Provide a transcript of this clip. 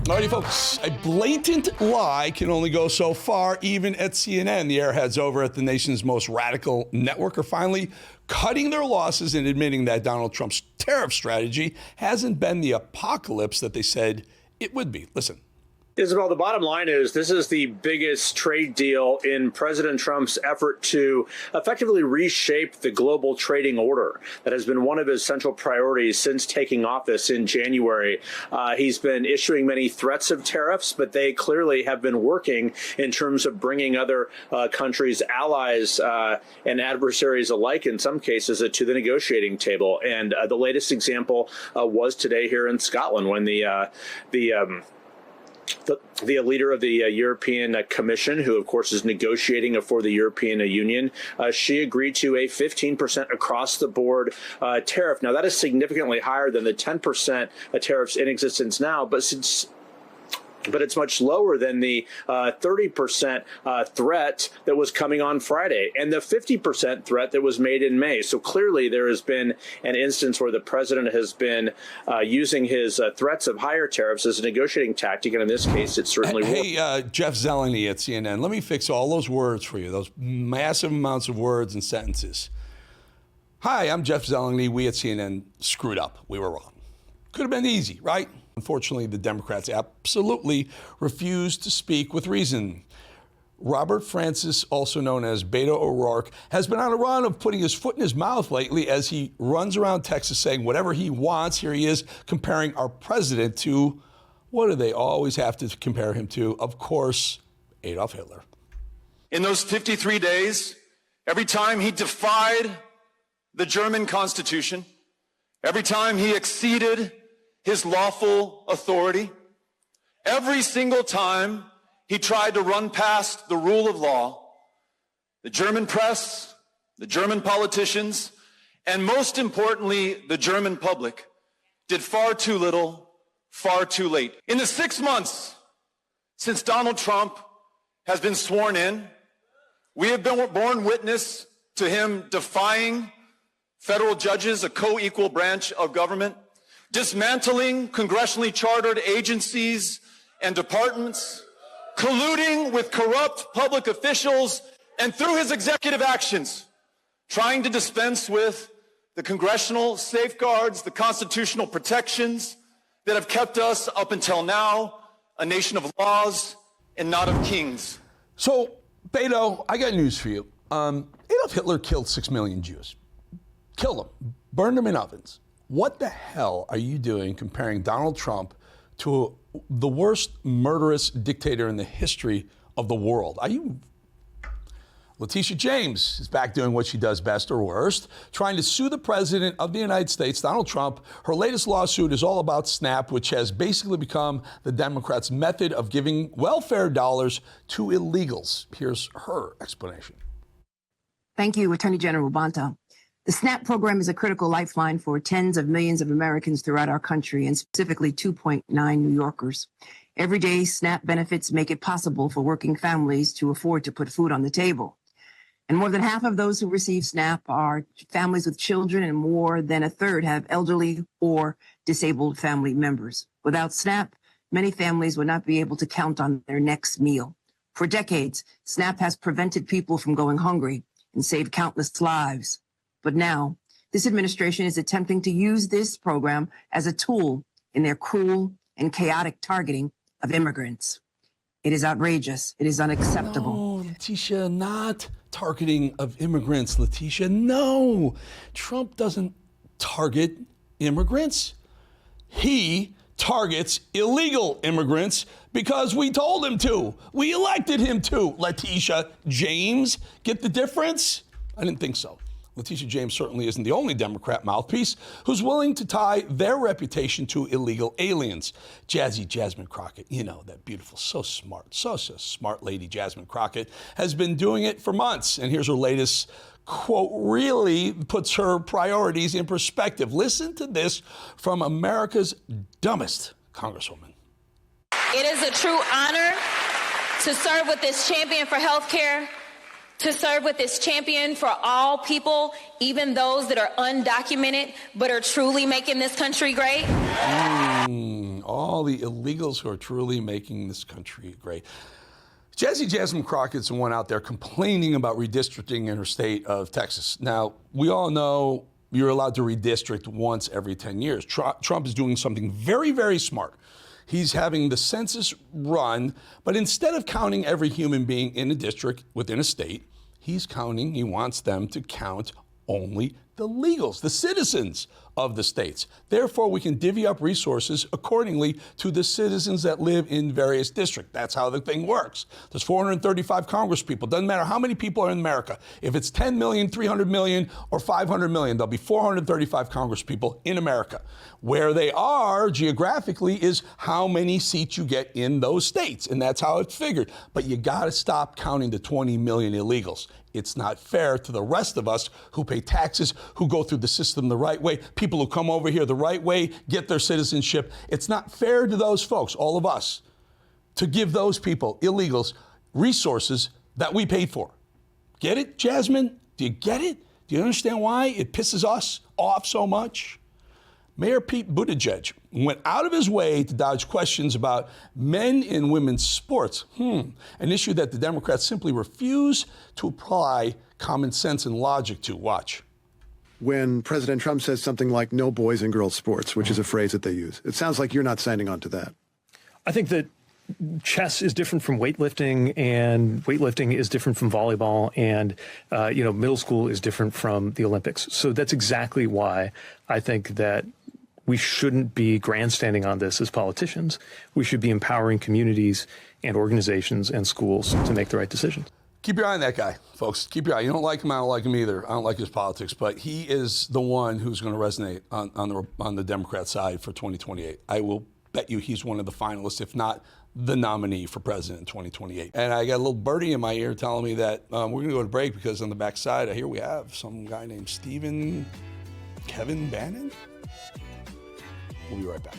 Alrighty, folks, a blatant lie can only go so far, even at CNN. The airheads over at the nation's most radical network are finally cutting their losses and admitting that Donald Trump's tariff strategy hasn't been the apocalypse that they said it would be. Listen. Isabel, the bottom line is this is the biggest trade deal in President Trump's effort to effectively reshape the global trading order. That has been one of his central priorities since taking office in January. He's been issuing many threats of tariffs, but they clearly have been working in terms of bringing other countries, allies and adversaries alike, in some cases, to the negotiating table. And the latest example was today here in Scotland when the leader of the European Commission, who, of course, is negotiating for the European Union, she agreed to a 15% across-the-board tariff. Now, that is significantly higher than the 10% tariffs in existence now, but it's much lower than the 30% threat that was coming on Friday and the 50% threat that was made in May. So clearly there has been an instance where the president has been using his threats of higher tariffs as a negotiating tactic. And in this case, it certainly worked. Hey, Jeff Zeleny at CNN, let me fix all those words for you, those massive amounts of words and sentences. Hi, I'm Jeff Zeleny. We at CNN screwed up. We were wrong. Could have been easy, right? Unfortunately, the Democrats absolutely refused to speak with reason. Robert Francis, also known as Beto O'Rourke, has been on a run of putting his foot in his mouth lately as he runs around Texas saying whatever he wants. Here he is comparing our president to, what do they always have to compare him to? Of course, Adolf Hitler. In those 53 days, every time he defied the German Constitution, every time he exceeded his lawful authority, every single time he tried to run past the rule of law, the German press, the German politicians, and most importantly, the German public did far too little, far too late. In the 6 months since Donald Trump has been sworn in, we have been borne witness to him defying federal judges, a co-equal branch of government, dismantling congressionally chartered agencies and departments, colluding with corrupt public officials, and through his executive actions, trying to dispense with the congressional safeguards, the constitutional protections that have kept us up until now a nation of laws and not of kings. So, Beto, I got news for you. Adolf Hitler killed 6 million Jews. Killed them, burned them in ovens. What the hell are you doing comparing Donald Trump to the worst murderous dictator in the history of the world? Are you? Letitia James is back doing what she does best or worst, trying to sue the president of the United States, Donald Trump. Her latest lawsuit is all about SNAP, which has basically become the Democrats' method of giving welfare dollars to illegals. Here's her explanation. Thank you, Attorney General Bonta. The SNAP program is a critical lifeline for tens of millions of Americans throughout our country, and specifically 2.9 New Yorkers. Every day, SNAP benefits make it possible for working families to afford to put food on the table. And more than half of those who receive SNAP are families with children, and more than a third have elderly or disabled family members. Without SNAP, many families would not be able to count on their next meal. For decades, SNAP has prevented people from going hungry and saved countless lives. But now, this administration is attempting to use this program as a tool in their cruel and chaotic targeting of immigrants. It is outrageous. It is unacceptable. No, Letitia, not targeting of immigrants, Letitia. No, Trump doesn't target immigrants. He targets illegal immigrants because we told him to. We elected him to. Letitia James, get the difference? I didn't think so. Letitia James certainly isn't the only Democrat mouthpiece who's willing to tie their reputation to illegal aliens. Jasmine Crockett, you know, that beautiful, so smart lady Jasmine Crockett has been doing it for months. And here's her latest quote, really puts her priorities in perspective. Listen to this from America's dumbest Congresswoman. It is a true honor to serve with this champion for health care to serve with this champion for all people, even those that are undocumented but are truly making this country great. All the illegals who are truly making this country great. Jasmine Crockett's the one out there complaining about redistricting in her state of Texas. Now, we all know you're allowed to redistrict once every 10 years. Trump is doing something very, very smart. He's having the census run, but instead of counting every human being in a district within a state, he wants them to count only the legals, the citizens of the states. Therefore, we can divvy up resources accordingly to the citizens that live in various districts. That's how the thing works. There's 435 Congress people. Doesn't matter how many people are in America. If it's 10 million, 300 million, or 500 million, there'll be 435 Congress people in America. Where they are geographically is how many seats you get in those states, and that's how it's figured. But you gotta stop counting the 20 million illegals. It's not fair to the rest of us who pay taxes, who go through the system the right way, people who come over here the right way, get their citizenship. It's not fair to those folks, all of us, to give those people, illegals, resources that we paid for. Get it, Jasmine? Do you get it? Do you understand why it pisses us off so much? Mayor Pete Buttigieg went out of his way to dodge questions about men and women's sports, an issue that the Democrats simply refuse to apply common sense and logic to. Watch. When President Trump says something like no boys and girls sports, which is a phrase that they use, it sounds like you're not signing on to that. I think that chess is different from weightlifting, and weightlifting is different from volleyball, and middle school is different from the Olympics. So that's exactly why I think that we shouldn't be grandstanding on this as politicians. We should be empowering communities and organizations and schools to make the right decisions. Keep your eye on that guy, folks. Keep your eye. You don't like him, I don't like him either. I don't like his politics, but he is the one who's going to resonate on the Democrat side for 2028. I will bet you he's one of the finalists, if not the nominee for president in 2028. And I got a little birdie in my ear telling me that we're going to go to break because on the backside, here we have some guy named Kevin Bannon. We'll be right back.